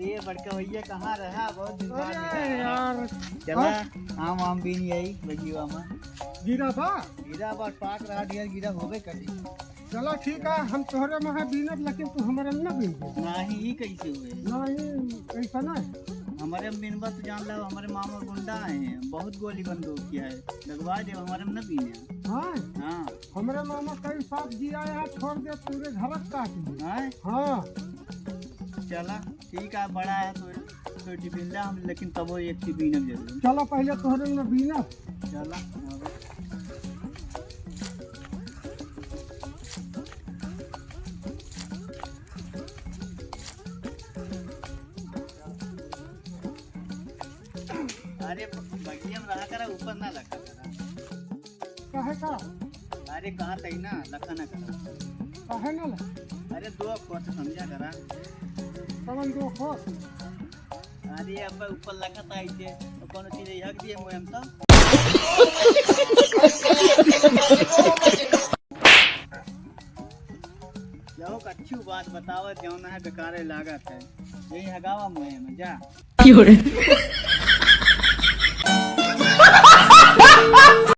अरे बड़का भैया कहाँ रहा, बहुत दिन बाद अरे मिला। यार चला आम भी नहीं आई बगिया में गिरा बा गिरा बार पाक रहा ढेर गिरा होबे करी। चलो ठीक है, हम तोहरे महा बीनब लेकिन तू हमारे में न बीन दे। नहीं ई कैसे हुए नहीं ऐसा नहीं, हमारे में बिनबा तो जान लो हमारे मामा गुंडा आए हैं, बहुत गोली बंदूक किया है, लगवा दे हमारे में न पीने। हाँ हाँ हमारे मामा कई साथ दिया है, छोड़ दे पूरे घर काट दे। हाँ हाँ चला ठीक है, बड़ा है तो टिफिन ला हम, लेकिन तब वो एक टिफिन जरूर। चलो पहले तोहरे में बीनब। चला अरे बगिया में रहा करा, ऊपर ना लगा करा। काहे का अरे कहाँ तई ना लखा ना करा। काहे न ले अरे दो खोट समझा करा। कवन दो खो अरे अब ऊपर लगा था ऐसे तो कौन चीज हक दिए मुझे हम तो। जाओ अच्छी बात बताओ, क्यों ना है बेकार लागत है, यही हगावा मुझे में जा।